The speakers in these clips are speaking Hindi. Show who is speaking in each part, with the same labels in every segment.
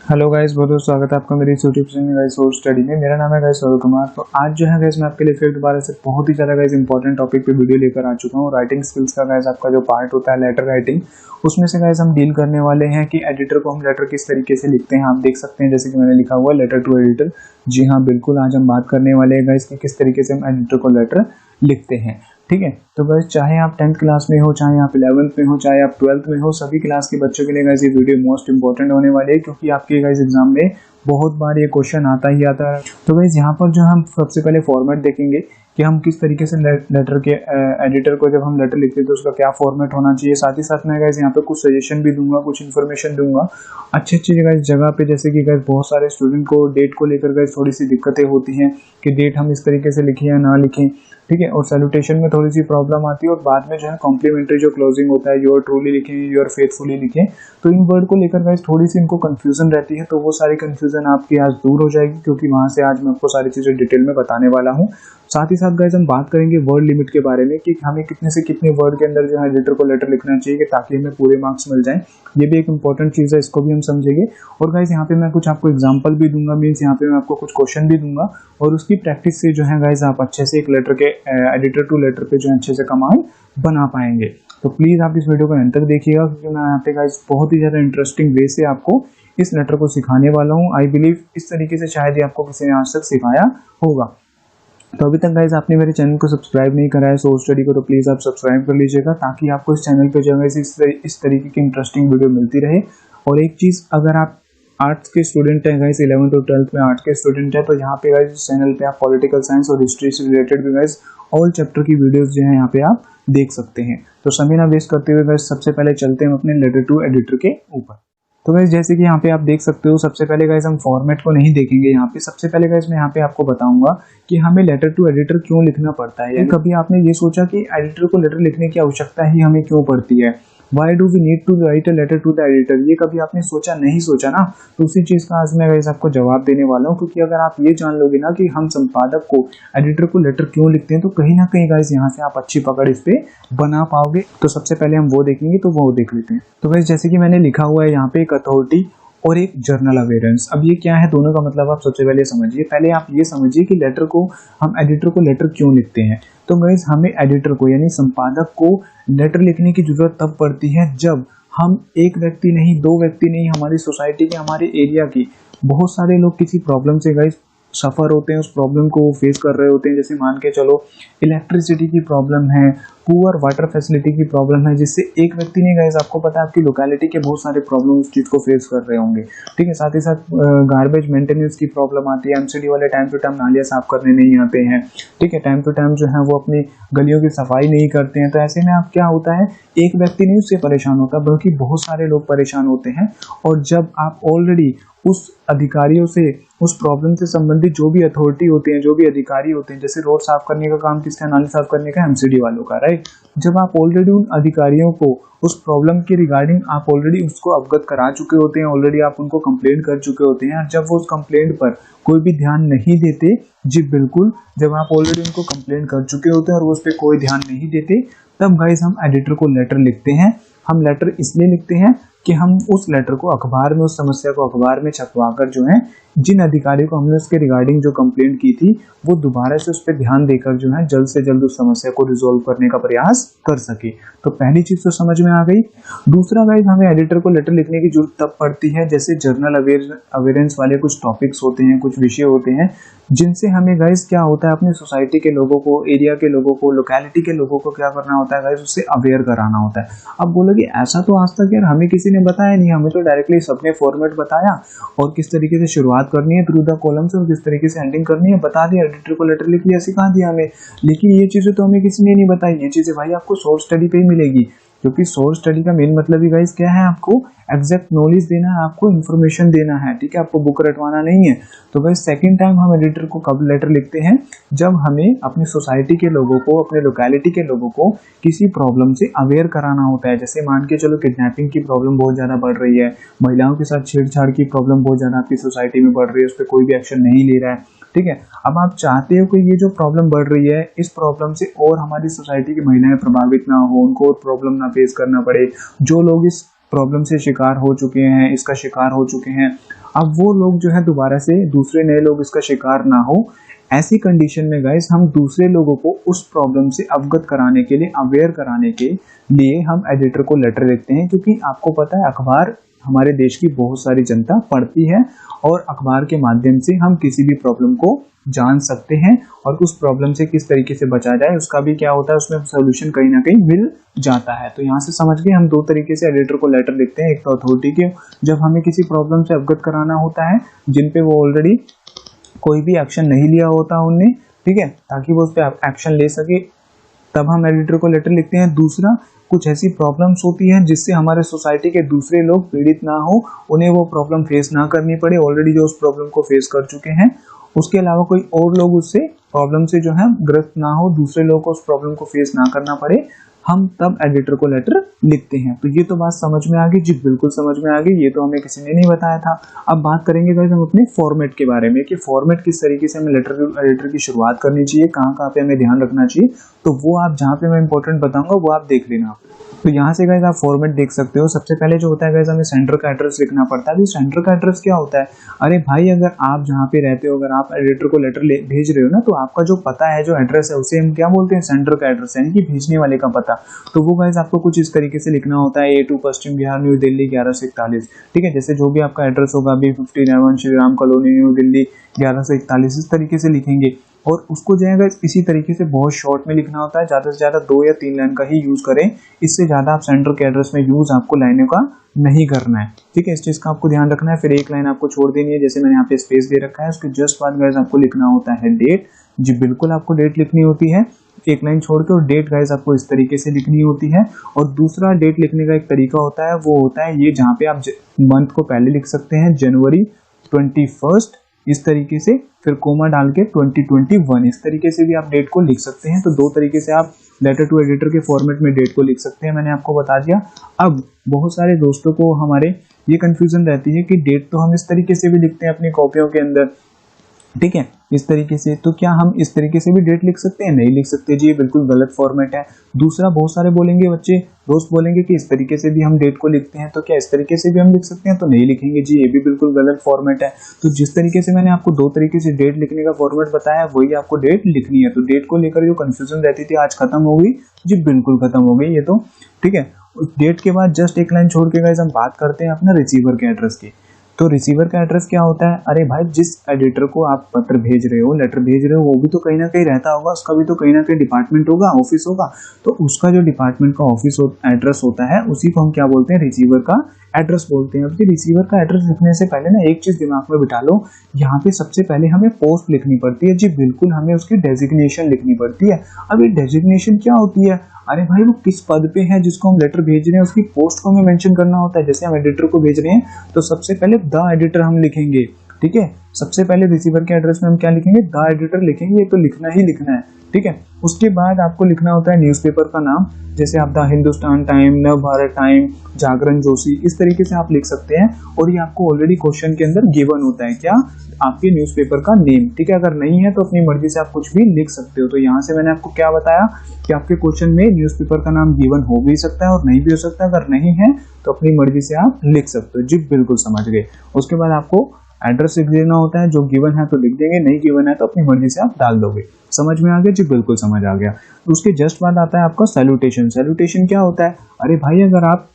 Speaker 1: हेलो गाइस, बहुत बहुत स्वागत है आपका मेरे इस YouTube channel guys source study में। मेरा नाम है गाइस सौरभ कुमार। तो आज जो है गाइस मैं आपके लिए फिर दोबारा से बहुत ही ज़्यादा गाइस इंपॉर्टेंट टॉपिक पे वीडियो लेकर आ चुका हूँ। राइटिंग स्किल्स का गाइस आपका जो पार्ट होता है लेटर राइटिंग, उसमें से गाइस हम डील करने वाले हैं कि एडिटर को हम लेटर किस तरीके से लिखते हैं। आप देख सकते हैं जैसे कि मैंने लिखा हुआ लेटर टू एडिटर। जी हाँ, बिल्कुल, आज हम बात करने वाले हैं गाइस कि किस तरीके से हम एडिटर को लेटर लिखते हैं। ठीक है, तो गाइस चाहे आप 10th क्लास में हो, चाहे आप 11th में हो, चाहे आप 12th में हो, सभी क्लास के बच्चों के लिए गाइस ये वीडियो मोस्ट इंपॉर्टेंट होने वाली है, क्योंकि आपके गाइस एग्जाम में बहुत बार ये क्वेश्चन आता ही आता है। तो गाइस यहाँ पर जो हम सबसे पहले फॉर्मेट देखेंगे कि हम किस तरीके से लेटर के एडिटर को जब हम लेटर लिखते हैं तो उसका क्या फॉर्मेट होना चाहिए। साथ ही साथ मैं गाइस यहाँ पे कुछ सजेशन भी दूंगा, कुछ इन्फॉर्मेशन दूंगा अच्छी जगह पे। जैसे कि गाइस बहुत सारे स्टूडेंट को डेट को लेकर गाइस थोड़ी सी दिक्कतें होती हैं कि डेट हम इस तरीके से लिखें या ना लिखें। ठीक है, और सैल्यूटेशन में थोड़ी सी प्रॉब्लम आती है, और बाद में जो है कॉम्प्लीमेंट्री जो क्लोजिंग होता है, योर ट्रूली लिखें, योर फेथफुली लिखें, तो इन वर्ड को लेकर गाइस थोड़ी सी इनको कंफ्यूजन रहती है। तो वो सारी कंफ्यूजन आपकी आज दूर हो जाएगी, क्योंकि वहां से आज मैं आपको सारी चीजें डिटेल में बताने वाला हूँ। साथ ही साथ गाइस हम बात करेंगे वर्ड लिमिट के बारे में कि हमें कितने से कितने वर्ड के अंदर जो है एडिटर को लेटर लिखना चाहिए ताकि हमें पूरे मार्क्स मिल जाएं। ये भी एक इंपॉर्टेंट चीज़ है, इसको भी हम समझेंगे। और गाइस यहाँ पे मैं कुछ आपको एग्जांपल भी दूंगा, मीन्स यहाँ पे मैं आपको कुछ क्वेश्चन भी दूंगा, और उसकी प्रैक्टिस से जो है गाइस आप अच्छे से एक लेटर के एडिटर टू लेटर पे जो है अच्छे से कमांड बना पाएंगे। तो प्लीज़ आप इस वीडियो को अंत तक देखिएगा, क्योंकि मैं यहाँ पे गाइस बहुत ही ज़्यादा इंटरेस्टिंग वे से आपको इस लेटर को सिखाने वाला हूँ। आई बिलीव इस तरीके से शायद ही आपको किसी ने आज तक सिखाया होगा। तो अभी तक गाइज आपने मेरे चैनल को सब्सक्राइब नहीं करा है सोर्स स्टडी को, तो प्लीज़ आप सब्सक्राइब कर लीजिएगा, ताकि आपको इस चैनल पे जो है इस तरीके की इंटरेस्टिंग वीडियो मिलती रहे। और एक चीज़, अगर आप आर्ट्स के स्टूडेंट हैं गाइज, 11th और 12th में आर्ट्स के स्टूडेंट हैं, तो यहाँ पे गाइज इस चैनल पे आप पॉलिटिकल साइंस और हिस्ट्री से रिलेटेड भी गाइज ऑल चैप्टर की वीडियोज़ जो है यहाँ पे आप देख सकते हैं। तो समय ना वेस्ट करते हुए गाइज सबसे पहले चलते हैं अपने लेटर टू एडिटर के ऊपर। तो गाइस जैसे कि यहाँ पे आप देख सकते हो, सबसे पहले गाइस हम फॉर्मेट को नहीं देखेंगे यहाँ पे। सबसे पहले गाइस मैं यहाँ पे आपको बताऊंगा कि हमें लेटर टू एडिटर क्यों लिखना पड़ता है। कभी आपने ये सोचा कि एडिटर को लेटर लिखने की आवश्यकता ही हमें क्यों पड़ती है? Why do we need to write a letter to the editor? ये कभी आपने सोचा नहीं सोचा ना? तो उसी चीज़ का आज मैं गाइस आपको जवाब देने वाला हूँ, क्योंकि अगर आप ये जान लोगे ना कि हम संपादक को एडिटर को लेटर क्यों लिखते हैं, तो कहीं ना कहीं गाइस यहाँ से आप अच्छी पकड़ इस पे बना पाओगे। तो सबसे पहले हम वो देखेंगे, तो वो देख लेते हैं। तो गाइस जैसे कि मैंने लिखा हुआ है यहाँ पे एक अथॉरिटी और एक जर्नल अवेयरेंस। अब ये क्या है, दोनों का मतलब आप सबसे पहले समझिए। पहले आप ये समझिए कि लेटर को हम एडिटर को लेटर क्यों लिखते हैं। तो गाइस हमें एडिटर को यानी संपादक को लेटर लिखने की जरूरत तब पड़ती है जब हम एक व्यक्ति नहीं, दो व्यक्ति नहीं, हमारी सोसाइटी के, हमारे एरिया की बहुत सारे लोग किसी प्रॉब्लम से गाइस सफ़र होते हैं, उस प्रॉब्लम को फेस कर रहे होते हैं। जैसे मान के चलो इलेक्ट्रिसिटी की प्रॉब्लम है, पुअर वाटर फैसिलिटी की प्रॉब्लम है, जिससे एक व्यक्ति नहीं गाइस, आपको पता है आपकी लोकेलिटी के बहुत सारे प्रॉब्लम उस चीज़ को फेस कर रहे होंगे। ठीक है, साथ ही साथ गार्बेज मेंटेनेंस की प्रॉब्लम आती है। एमसीडी वाले टाइम टू टाइम नालियाँ साफ करने नहीं आते हैं। ठीक है, टाइम टू टाइम जो है वो अपनी गलियों की सफाई नहीं करते हैं। तो ऐसे में आप क्या होता है, एक व्यक्ति नहीं उससे परेशान होता, बल्कि बहुत सारे लोग परेशान होते हैं। और जब आप ऑलरेडी उस अधिकारियों से, उस प्रॉब्लम से संबंधित जो भी अथॉरिटी होती हैं, जो भी अधिकारी होते हैं, जैसे रोड साफ करने का काम किसका, नाली साफ करने का एमसीडी वालों का, राइट। जब आप ऑलरेडी उन अधिकारियों को उस प्रॉब्लम के रिगार्डिंग आप ऑलरेडी उसको अवगत करा चुके होते हैं, ऑलरेडी आप उनको कंप्लेंट कर चुके होते हैं, जब वो उस कंप्लेंट पर कोई भी ध्यान नहीं देते, जी बिल्कुल, जब आप ऑलरेडी उनको कंप्लेंट कर चुके होते हैं और उस पर कोई ध्यान नहीं देते, तब गाइस हम एडिटर को लेटर लिखते हैं। हम लेटर इसलिए लिखते हैं कि हम उस लेटर को अखबार में, उस समस्या को अखबार में छपवा कर जो है जिन अधिकारी को हमने उसके रिगार्डिंग जो कंप्लेंट की थी, वो दोबारा से उस पर ध्यान देकर जो है जल्द से जल्द उस समस्या को रिजोल्व करने का प्रयास कर सके। तो पहली चीज तो समझ में आ गई। दूसरा गाइस, हमें एडिटर को लेटर लिखने की जरूरत तब पड़ती है जैसे जर्नल अवेयरेंस वाले कुछ टॉपिक्स होते हैं, कुछ विषय होते हैं, जिनसे हमें गाइस क्या होता है, अपनी सोसाइटी के लोगों को, एरिया के लोगों को, लोकेलिटी के लोगों को क्या करना होता है गाइस, उससे अवेयर कराना होता है। अब बोलोगे ऐसा तो आज तक यार हमें किसी ने बताया नहीं, हमें तो डायरेक्टली सबने फॉर्मेट बताया और किस तरीके से शुरुआत करनी है थ्रू द कॉलम्स और किस तरीके से एंडिंग करनी है बता दिया, एडिटर को लेटर लिख लिया, सिखा दिया हमें। लेकिन ये चीजें तो हमें किसी ने नहीं बताई। ये चीजें भाई आपको सोर्स स्टडी पे ही मिलेगी, क्योंकि सोर्स स्टडी का मेन मतलब ही गाइस क्या है, आपको एग्जैक्ट नॉलेज देना है, आपको इन्फॉर्मेशन देना है। ठीक है, आपको बुक रटवाना नहीं है। तो गाइस सेकंड टाइम हम एडिटर को कब लेटर लिखते हैं, जब हमें अपनी सोसाइटी के लोगों को, अपने लोकेलिटी के लोगों को किसी प्रॉब्लम से अवेयर कराना होता है। जैसे मान के चलो किडनैपिंग की प्रॉब्लम बहुत ज़्यादा बढ़ रही है, महिलाओं के साथ छेड़छाड़ की प्रॉब्लम बहुत ज़्यादा आपकी सोसाइटी में बढ़ रही है, उस पर कोई भी एक्शन नहीं ले रहा है। ठीक है, अब आप चाहते हो कि ये जो प्रॉब्लम बढ़ रही है, इस प्रॉब्लम से और हमारी सोसाइटी की महिलाएं प्रभावित ना हो, उनको और प्रॉब्लम ना फेस करना पड़े। जो लोग इस प्रॉब्लम से शिकार हो चुके हैं, इसका शिकार हो चुके हैं, अब वो लोग जो है दोबारा से दूसरे नए लोग इसका शिकार ना हो, ऐसी कंडीशन में गाइस हम दूसरे लोगों को उस प्रॉब्लम से अवगत कराने के लिए, अवेयर कराने के लिए हम एडिटर को लेटर लिखते हैं। क्योंकि आपको पता है अखबार हमारे देश की बहुत सारी जनता पढ़ती है और अखबार के माध्यम से हम किसी भी प्रॉब्लम को जान सकते हैं और उस प्रॉब्लम से किस तरीके से बचा जाए उसका भी क्या होता है, उसमें सोल्यूशन कहीं ना कहीं मिल जाता है। तो यहाँ से समझ गए हम दो तरीके से एडिटर को लेटर लिखते हैं। एक तो अथॉरिटी के, जब हमें किसी प्रॉब्लम से अवगत कराना होता है जिन पे वो ऑलरेडी कोई भी एक्शन नहीं लिया होता उनने, ठीक है, ताकि वो उस पर एक्शन ले सके, तब हम एडिटर को लेटर लिखते हैं। दूसरा, कुछ ऐसी प्रॉब्लम्स होती हैं जिससे हमारे सोसाइटी के दूसरे लोग पीड़ित ना हो, उन्हें वो प्रॉब्लम फेस ना करनी पड़े, ऑलरेडी जो उस प्रॉब्लम को फेस कर चुके हैं, उसके अलावा कोई और लोग उससे प्रॉब्लम से जो है ग्रस्त ना हो, दूसरे लोगों को उस प्रॉब्लम को फेस ना करना पड़े, हम तब एडिटर को लेटर लिखते हैं। तो ये तो बात समझ में आ गई जी, बिल्कुल समझ में आ गई, ये तो हमें किसी ने नहीं बताया था। अब बात करेंगे गाइस हम अपने फॉर्मेट के बारे में कि फॉर्मेट किस तरीके से हमें लेटर की शुरुआत करनी चाहिए, कहाँ कहाँ पे हमें ध्यान रखना चाहिए। तो वो आप जहाँ पे मैं इंपॉर्टेंट बताऊंगा वो आप देख लेना। तो यहाँ से गाइस आप फॉर्मेट देख सकते हो। सबसे पहले जो होता है गाइस हमें सेंटर का एड्रेस लिखना पड़ता है। अभी सेंटर का एड्रेस क्या होता है, अरे भाई अगर आप जहाँ पे रहते हो, अगर आप एडिटर को लेटर भेज रहे हो ना, तो आपका जो पता है, जो एड्रेस है, उसे हम क्या बोलते हैं, सेंटर का एड्रेस, यानी कि भेजने वाले का पता। तो वो गाइस आपको कुछ इस तरीके से लिखना होता है, A2 पश्चिम बिहार न्यू दिल्ली 1141, ठीक है। जैसे जो भी आपका एड्रेस होगा, B59 Shri Ram colony new Delhi 1141, इस तरीके से लिखेंगे। और उसको जो है इसी तरीके से बहुत शॉर्ट में लिखना होता है, ज़्यादा से ज़्यादा 2 या 3 लाइन का ही यूज़ करें, इससे ज़्यादा आप सेंटर के एड्रेस में यूज़ आपको लाइनों का नहीं करना है, ठीक है। इस चीज़ का आपको ध्यान रखना है। फिर एक लाइन आपको छोड़ देनी है, जैसे मैंने यहाँ पे स्पेस दे रखा है, उसके जस्ट बाद गाइस आपको लिखना होता है डेट। जी बिल्कुल आपको डेट लिखनी होती है, एक लाइन छोड़ के, और डेट गाइस आपको इस तरीके से लिखनी होती है। और दूसरा डेट लिखने का एक तरीका होता है, वो होता है ये, जहाँ पे आप मंथ को पहले लिख सकते हैं, जनवरी 21 इस तरीके से, फिर कोमा डाल के 2021, इस तरीके से भी आप डेट को लिख सकते हैं। तो दो तरीके से आप लेटर टू एडिटर के फॉर्मेट में डेट को लिख सकते हैं, मैंने आपको बता दिया। अब बहुत सारे दोस्तों को हमारे ये कंफ्यूजन रहती है कि डेट तो हम इस तरीके से भी लिखते हैं अपनी कॉपियों के अंदर, ठीक है, इस तरीके से, तो क्या हम इस तरीके से भी डेट लिख सकते हैं? नहीं लिख सकते जी, ये बिल्कुल गलत फॉर्मेट है। दूसरा, बहुत सारे बोलेंगे बच्चे, दोस्त बोलेंगे कि इस तरीके से भी हम डेट को लिखते हैं, तो क्या इस तरीके से भी हम लिख सकते हैं? तो नहीं लिखेंगे जी, ये भी बिल्कुल गलत फॉर्मेट है। तो जिस तरीके से मैंने आपको दो तरीके से डेट लिखने का फॉर्मेट बताया, वही आपको डेट लिखनी है। तो डेट को लेकर जो कंफ्यूजन रहती थी आज खत्म हो गई जी, बिल्कुल खत्म हो गई ये तो, ठीक है। डेट के बाद जस्ट एक लाइन छोड़ के गाइस हम बात करते हैं अपना रिसीवर के एड्रेस की। तो रिसीवर का एड्रेस क्या होता है? अरे भाई, जिस एडिटर को आप पत्र भेज रहे हो, लेटर भेज रहे हो, वो भी तो कहीं ना कहीं रहता होगा, उसका भी तो कहीं ना कहीं डिपार्टमेंट होगा, ऑफिस होगा। तो उसका जो डिपार्टमेंट का ऑफिस एड्रेस होता है, उसी को हम क्या बोलते हैं? रिसीवर का एड्रेस बोलते हैं। अब रिसीवर का एड्रेस लिखने से पहले ना एक चीज दिमाग में बिठा लो, यहाँ पे सबसे पहले हमें पोस्ट लिखनी पड़ती है जी, बिल्कुल, हमें उसकी डेजिग्नेशन लिखनी पड़ती है। अब ये डेजिग्नेशन क्या होती है? अरे भाई, वो किस पद पे है जिसको हम लेटर भेज रहे हैं, उसकी पोस्ट को हमें मेंशन करना होता है। जैसे हम एडिटर को भेज रहे हैं तो सबसे पहले द एडिटर हम लिखेंगे, ठीक है। सबसे पहले रिसीवर के एड्रेस में हम क्या लिखेंगे? द एडिटर लिखेंगे, ये तो लिखना ही लिखना है, ठीक है। उसके बाद आपको लिखना होता है न्यूज़पेपर का नाम, जैसे आप द हिंदुस्तान टाइम, नव भारत टाइम, जागरण जोशी, इस तरीके से आप लिख सकते हैं। और ये आपको ऑलरेडी क्वेश्चन के अंदर गिवन होता है, क्या? आपके न्यूज़पेपर का नेम, ठीक है। अगर नहीं है तो अपनी मर्जी से आप कुछ भी लिख सकते हो। तो यहाँ से मैंने आपको क्या बताया कि आपके क्वेश्चन में न्यूज़पेपर का नाम गिवन हो भी सकता है और नहीं भी हो सकता है। अगर नहीं है तो अपनी मर्जी से आप लिख सकते हो जी, बिल्कुल समझ गए। उसके बाद आपको एड्रेस लिख देना होता है, जो गिवन है तो लिख देंगे, नहीं गिवन है तो अपनी मर्जी से आप डाल दोगे। समझ में आ गया जी, बिल्कुल समझ आ गया। उसके जस्ट बाद आता है आपका सैल्यूटेशन। सैल्यूटेशन क्या होता है? अरे भाई, अगर आप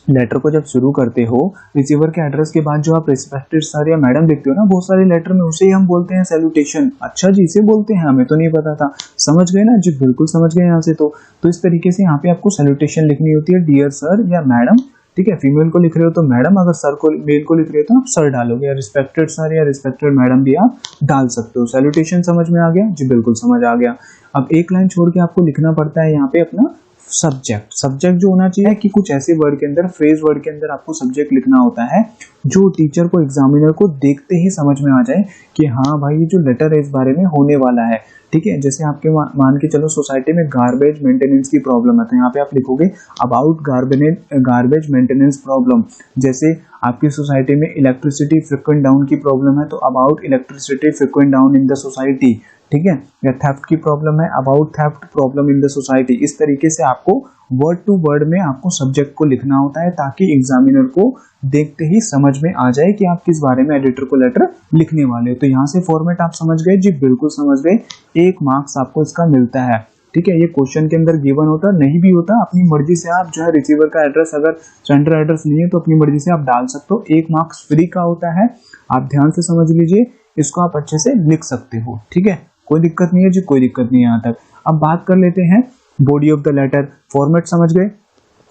Speaker 1: लेटर को जब शुरू करते हो, रिसीवर के एड्रेस के बाद जो आप रिस्पेक्टेड सर या मैडम लिखते हो ना बहुत सारे लेटर में, उसे ही हम बोलते हैं सैल्यूटेशन। अच्छा जी, इसे बोलते हैं, हमें तो नहीं पता था। समझ गए ना जी, बिल्कुल समझ गए यहाँ से। तो इस तरीके से यहाँ पे आपको सैल्यूटेशन लिखनी होती है, डियर सर या मैडम, ठीक है। फीमेल को लिख रहे हो तो मैडम, अगर सर को, मेल को लिख रहे हो तो आप सर डालोगे, या रिस्पेक्टेड सर या रिस्पेक्टेड मैडम भी आप डाल सकते हो। सैल्यूटेशन समझ में आ गया जी, बिल्कुल समझ आ गया। अब एक लाइन छोड़ के आपको लिखना पड़ता है यहाँ पे अपना सब्जेक्ट जो होना चाहिए कि कुछ ऐसे वर्ड के अंदर, फ्रेज वर्ड के अंदर आपको सब्जेक्ट लिखना होता है जो टीचर को, एग्जामिनर को देखते ही समझ में आ जाए कि हाँ भाई, ये जो लेटर है इस बारे में होने वाला है, ठीक है। जैसे आपके मान के चलो सोसाइटी में गार्बेज मेंटेनेंस की प्रॉब्लम है, तो यहाँ पे आप लिखोगे अबाउट गार्बेज मेंटेनेंस प्रॉब्लम। जैसे आपकी सोसाइटी में इलेक्ट्रिसिटी फ्रिक्वेंट डाउन की प्रॉब्लम है, तो about electricity frequent down in the society, ठीक है। या थेफ्ट की प्रॉब्लम है, about theft problem in the society. इस तरीके से आपको वर्ड टू वर्ड में आपको सब्जेक्ट को लिखना होता है ताकि एग्जामिनर को देखते ही समझ में आ जाए कि आप किस बारे में एडिटर को लेटर लिखने वाले हो। तो यहाँ से फॉर्मेट आप समझ गए जी, बिल्कुल समझ गए। 1 मार्क्स आपको इसका मिलता है, ठीक है। ये क्वेश्चन के अंदर गिवन होता नहीं भी होता, अपनी मर्जी से आप जो है रिसीवर का एड्रेस अगर सेंडर एड्रेस नहीं है तो अपनी मर्जी से आप डाल सकते हो। 1 मार्क्स फ्री का होता है, आप ध्यान से समझ लीजिए, इसको आप अच्छे से लिख सकते हो, ठीक है। कोई दिक्कत नहीं है जी, कोई दिक्कत नहीं है यहाँ तक। अब बात कर लेते हैं body of the letter. Format समझ गए,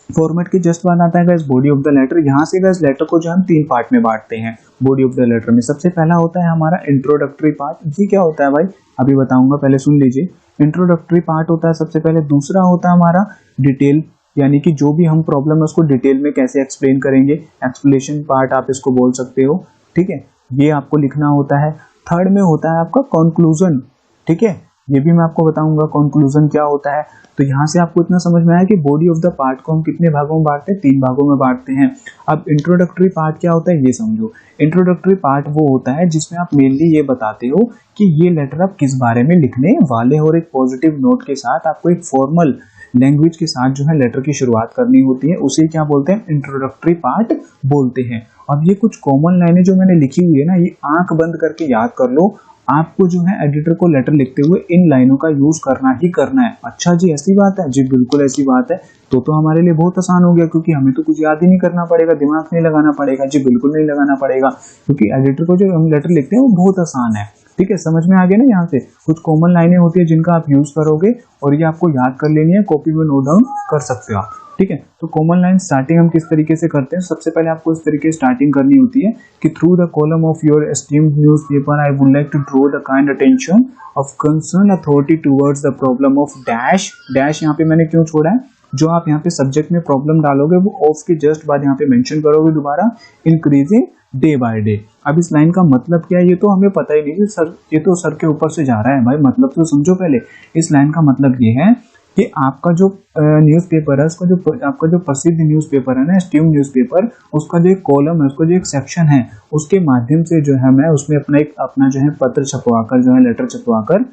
Speaker 1: फॉर्मेट के जस्ट बाद आता है guys body of the letter. यहाँ से गाइस लेटर को जो हम 3 पार्ट में बांटते हैं बॉडी ऑफ द लेटर में। सबसे पहला होता है हमारा इंट्रोडक्टरी पार्ट। ये क्या होता है भाई, अभी बताऊंगा, पहले सुन लीजिए। इंट्रोडक्टरी पार्ट होता है सबसे पहले। दूसरा होता है हमारा डिटेल, यानी कि जो भी हम प्रॉब्लम है उसको डिटेल में कैसे एक्सप्लेन करेंगे, एक्सप्लेनेशन पार्ट आप इसको बोल सकते हो, ठीक है। ये आपको लिखना होता है। थर्ड में होता है आपका कंक्लूजन, ठीक है। ये भी मैं आपको बताऊंगा कंक्लूजन क्या होता है। तो यहाँ से आपको इतना समझ में आया कि बॉडी ऑफ द पार्ट को हम कितने भागों में बांटते हैं, 3 भागों में बांटते हैं। अब इंट्रोडक्टरी पार्ट क्या होता है ये समझो। इंट्रोडक्टरी पार्ट वो होता है जिसमें आप मेनली ये बताते हो कि ये लेटर आप किस बारे में लिखने वाले हो, और एक पॉजिटिव नोट के साथ आपको एक फॉर्मल लैंग्वेज के साथ जो है लेटर की शुरुआत करनी होती है। उसे क्या बोलते हैं, इंट्रोडक्टरी पार्ट बोलते हैं। अब ये कुछ कॉमन लाइनें जो मैंने लिखी हुई है ना, ये आंख बंद करके याद कर लो। आपको जो है एडिटर को लेटर लिखते हुए इन लाइनों का यूज करना ही करना है। अच्छा जी, ऐसी बात है जी, बिल्कुल ऐसी बात है। तो हमारे लिए बहुत आसान हो गया, क्योंकि हमें तो कुछ याद ही नहीं करना पड़ेगा, दिमाग नहीं लगाना पड़ेगा जी, बिल्कुल नहीं लगाना पड़ेगा, क्योंकि एडिटर को जो हम लेटर लिखते हैं वो बहुत आसान है, ठीक है। समझ में आ गया ना। यहाँ से कुछ कॉमन लाइनें होती है जिनका आप यूज करोगे और ये आपको याद कर लेनी है, कॉपी में नोट डाउन कर सकते हो आप, ठीक है। तो कॉमन लाइन स्टार्टिंग हम किस तरीके से करते हैं, सबसे पहले आपको इस तरीके से स्टार्टिंग करनी होती है कि through the column of your esteemed newspaper I would like to draw the kind attention of concern authority towards the problem of dash. Dash यहाँ पे मैंने क्यों छोड़ा है, जो आप यहाँ पे सब्जेक्ट में प्रॉब्लम डालोगे वो ऑफ के जस्ट बाद यहाँ पे मेंशन करोगे दोबारा, इंक्रीजिंग डे बाय डे। अब इस लाइन का मतलब क्या है ये तो हमें पता ही नहीं सर, ये तो सर के ऊपर से जा रहा है भाई, मतलब तो समझो पहले। इस लाइन का मतलब ये है कि आपका जो न्यूज़पेपर है, उसका जो आपका जो प्रसिद्ध न्यूज़पेपर है ना, एस्टीम्ड न्यूज़पेपर, उसका जो एक कॉलम है, उसका जो एक सेक्शन है, उसके माध्यम से जो है मैं उसमें अपना जो है पत्र छपवाकर, जो है लेटर छपवाकर,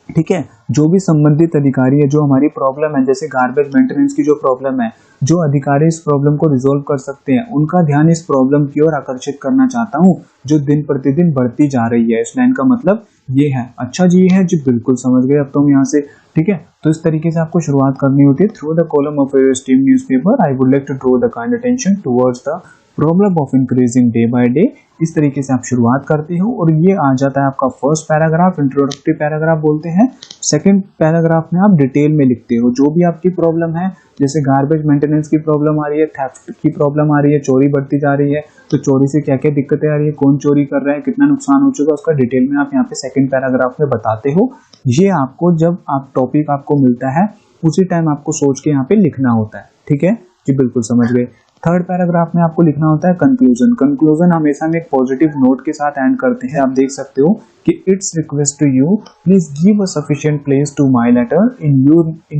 Speaker 1: ठीक है, जो भी संबंधित अधिकारी है, जो हमारी प्रॉब्लम है, जैसे गार्बेज मेंटेनेंस की जो प्रॉब्लम है, जो अधिकारी इस प्रॉब्लम को रिजोल्व कर सकते हैं, उनका ध्यान इस प्रॉब्लम की ओर आकर्षित करना चाहता हूं, जो दिन प्रतिदिन बढ़ती जा रही है। इस लाइन का मतलब ये है। अच्छा जी, ये है जी, बिल्कुल समझ गए अब तो हम यहाँ से, ठीक है। तो इस तरीके से आपको शुरुआत करनी होती है। Through the column of your esteemed newspaper I would like to draw the kind attention towards the problem of increasing day by day. इस तरीके से आप शुरुआत करते हो और ये आ जाता है आपका फर्स्ट पैराग्राफ, इंट्रोडक्टरी पैराग्राफ बोलते हैं। सेकंड पैराग्राफ में आप डिटेल में लिखते हो जो भी आपकी प्रॉब्लम है, जैसे गार्बेज मेंटेनेंस की प्रॉब्लम आ रही है, थेफ्ट की प्रॉब्लम आ रही है, चोरी बढ़ती जा रही है, तो चोरी से क्या क्या दिक्कतें आ रही है, कौन चोरी कर रहा है, कितना नुकसान हो चुका है, उसका डिटेल में आप यहाँ पे सेकंड पैराग्राफ में बताते हो। ये आपको जब आप टॉपिक आपको मिलता है उसी टाइम आपको सोच के यहाँ पे लिखना होता है, ठीक है जी, बिल्कुल समझ गए। थर्ड पैराग्राफ में आपको लिखना होता है कंक्लूजन। कंक्लूजन हमेशा हम एक पॉजिटिव नोट के साथ एंड करते हैं। आप देख सकते हो कि it's request to you please give a sufficient place to my letter in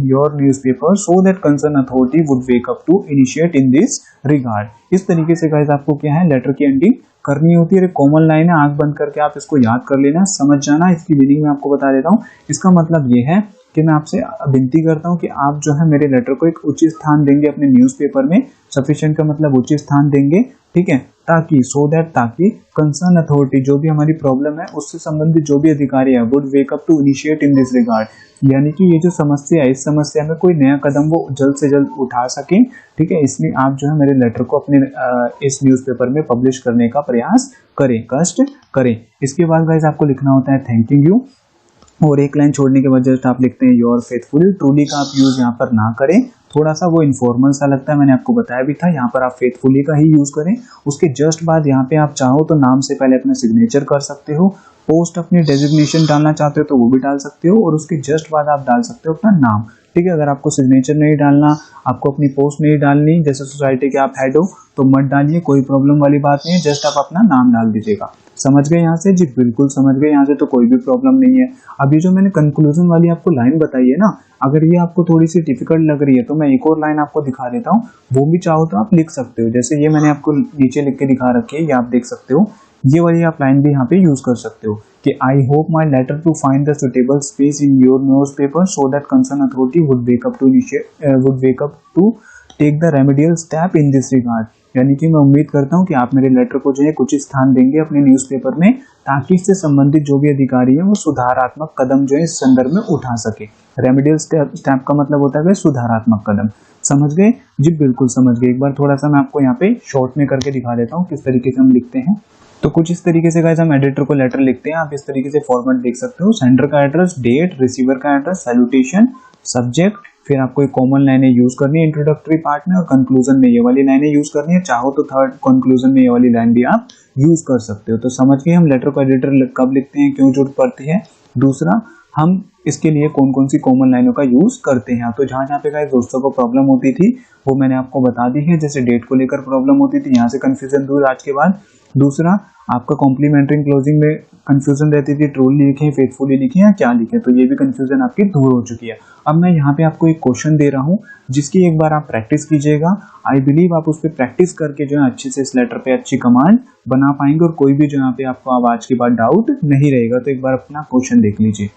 Speaker 1: your newspaper so that concern authority would wake up to initiate in this regard. इस तरीके से गाइस आपको क्या है, लेटर की एंडिंग करनी होती है। कॉमन लाइन है, आंख बंद करके आप इसको याद कर लेना, समझ जाना। इसकी मीनिंग मैं आपको बता देता हूँ। इसका मतलब ये है कि मैं आपसे विनती करता हूं कि आप जो है मेरे लेटर को एक उचित स्थान देंगे अपने न्यूज़पेपर में। सफिशिएंट का मतलब उचित स्थान देंगे, ठीक है, ताकि कंसर्न अथॉरिटी, जो भी हमारी प्रॉब्लम है उससे संबंधित जो भी अधिकारी है, would wake up to initiate in this regard, यानी कि ये जो समस्या है, इस समस्या में कोई नया कदम वो जल्द से जल्द उठा सकें, ठीक है। इसलिए आप जो है मेरे लेटर को अपने इस न्यूज़पेपर में पब्लिश करने का प्रयास करें, कष्ट करें। इसके बाद गाइस आपको लिखना होता है थैंकिंग यू, और एक लाइन छोड़ने के बाद जस्ट आप लिखते हैं योर फेथफुल। ट्रूली का आप यूज यहाँ पर ना करें, थोड़ा सा वो इन्फॉर्मल सा लगता है, मैंने आपको बताया भी था। यहाँ पर आप फेथफुली का ही यूज करें। उसके जस्ट बाद यहाँ पे आप चाहो तो नाम से पहले अपना सिग्नेचर कर सकते हो, पोस्ट अपनी डेजिग्नेशन डालना चाहते हो तो वो भी डाल सकते हो, और उसके जस्ट बाद आप डाल सकते हो अपना नाम, ठीक है। अगर आपको सिग्नेचर नहीं डालना, आपको अपनी पोस्ट नहीं डालनी, जैसे सोसाइटी के आप हेड हो तो मत डालिए, कोई प्रॉब्लम वाली बात नहीं है, जस्ट आप अपना नाम डाल दीजिएगा। समझ गए यहाँ से जी, बिल्कुल समझ गए यहाँ से, तो कोई भी प्रॉब्लम नहीं है। अभी जो मैंने कंक्लूजन वाली आपको लाइन बताई है ना, अगर ये आपको थोड़ी सी डिफिकल्ट लग रही है तो मैं एक और लाइन आपको दिखा देता हूँ, वो भी चाहो तो आप लिख सकते हो। जैसे ये मैंने आपको नीचे लिख के दिखा रखी है, ये आप देख सकते हो ये वाली आप लाइन भी यहाँ पे यूज कर सकते हो कि I hope my letter to find the suitable space in your news paper so that concern authority would wake up to take the remedial step in this regard. यानी कि मैं उम्मीद करता हूँ कि आप मेरे लेटर को जो है कुछ स्थान देंगे अपने न्यूज़पेपर में, ताकि इससे संबंधित जो भी अधिकारी है वो सुधारात्मक कदम जो है इस संदर्भ में उठा सके। रेमेडियल स्टेप का मतलब होता है सुधारात्मक कदम। समझ गए जी? बिल्कुल समझ गए। एक बार थोड़ा सा मैं आपको यहाँ पे शॉर्ट में करके दिखा देता हूँ किस तरीके से हम लिखते हैं। तो कुछ इस तरीके से गाइस हम एडिटर को लेटर लिखते हैं। आप इस तरीके से फॉर्मेट देख सकते हो। सेंडर का एड्रेस, डेट, रिसीवर का एड्रेस, सैल्यूटेशन, सब्जेक्ट, फिर आपको एक कॉमन लाइनें यूज करनी है इंट्रोडक्टरी पार्ट में, और कंक्लूजन में ये वाली लाइनें यूज करनी है। चाहो तो थर्ड कंक्लूजन में ये वाली लाइन भी आप यूज कर सकते हो। तो समझ गए हम लेटर को एडिटर कब लिखते हैं, क्यों जरूरत पड़ती है। दूसरा, हम इसके लिए कौन कौन सी कॉमन लाइनों का यूज करते हैं। तो जहां पे गाइस दोस्तों को प्रॉब्लम होती थी वो मैंने आपको बता दी है। जैसे डेट को लेकर प्रॉब्लम होती थी, यहाँ से कंफ्यूजन दूर आज के बाद। दूसरा, आपका कॉम्प्लीमेंट्री क्लोजिंग में कंफ्यूजन रहती थी, ट्रूली लिखें, फेथफुली लिखें या क्या लिखें, तो ये भी कंफ्यूजन आपकी दूर हो चुकी है। अब मैं यहाँ पे आपको एक क्वेश्चन दे रहा हूँ जिसकी एक बार आप प्रैक्टिस कीजिएगा। आई बिलीव आप उस पर प्रैक्टिस करके जो है अच्छे से इस लेटर पे अच्छी कमांड बना पाएंगे और कोई भी जो यहाँ पे आपको अब आज के बाद डाउट नहीं रहेगा। तो एक बार अपना क्वेश्चन देख लीजिए।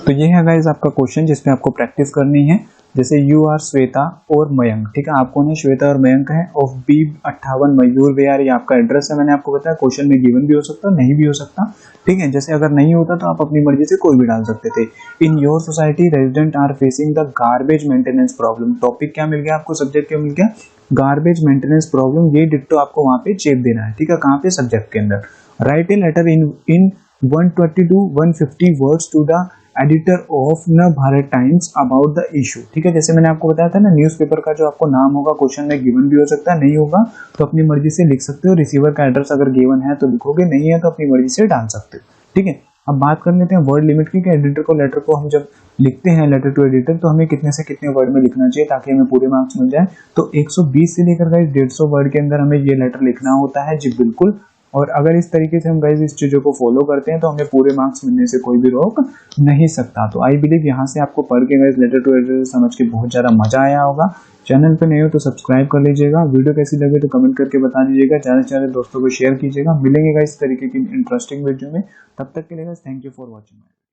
Speaker 1: तो ये है गाइस आपका क्वेश्चन जिसमें आपको प्रैक्टिस करनी है। जैसे यू आर श्वेता और मयंक, ठीक है, आपको ने श्वेता और मयंक है, ऑफ बी 58 मयूर विहार, ये आपका एड्रेस है। मैंने आपको बताया क्वेश्चन में गिवन भी हो सकता है, नहीं भी हो सकता, ठीक है। जैसे अगर नहीं होता तो आप अपनी मर्जी से कोई भी डाल सकते थे। In your society resident are facing the garbage maintenance problem. Topic क्या मिल गया आपको, सब्जेक्ट क्या मिल गया, गार्बेज मेंटेनेंस प्रॉब्लम। ये डिट्टो आपको वहां पे चेप देना है, ठीक है, कहाँ पे, सब्जेक्ट के अंदर। Write a letter in 120 to 150 words to the editor of Navbharat Times about the issue, ठीक है। जैसे मैंने आपको बताया था ना, न्यूज़पेपर का जो आपको नाम होगा क्वेश्चन में गिवन भी हो सकता है, नहीं होगा तो अपनी मर्जी से लिख सकते हो। रिसीवर का एड्रेस अगर गिवन है तो लिखोगे, नहीं है तो अपनी मर्जी से डाल सकते हो, ठीक है। अब बात कर लेते हैं वर्ड लिमिट की, कि एडिटर को लेटर को हम जब लिखते हैं लेटर टू एडिटर तो हमें कितने से कितने वर्ड में लिखना चाहिए ताकि हमें पूरे मार्क्स मिल जाए। तो 120 से लेकर गाइस 150 वर्ड के अंदर हमें ये लेटर लिखना होता है जी, बिल्कुल। और अगर इस तरीके से हम गाइस इस चीज़ों को फॉलो करते हैं तो हमें पूरे मार्क्स मिलने से कोई भी रोक नहीं सकता। तो आई बिलीव यहाँ से आपको पढ़ के गाइस लेटर टू एडिटर समझ के बहुत ज़्यादा मजा आया होगा। चैनल पे नए हो तो सब्सक्राइब कर लीजिएगा। वीडियो कैसी लगे तो कमेंट करके बता दीजिएगा। ज़्यादा दोस्तों को शेयर कीजिएगा। मिलेंगे गाइस इस तरीके की इंटरेस्टिंग वीडियो में। तब तक के लिए guys thank you for watching.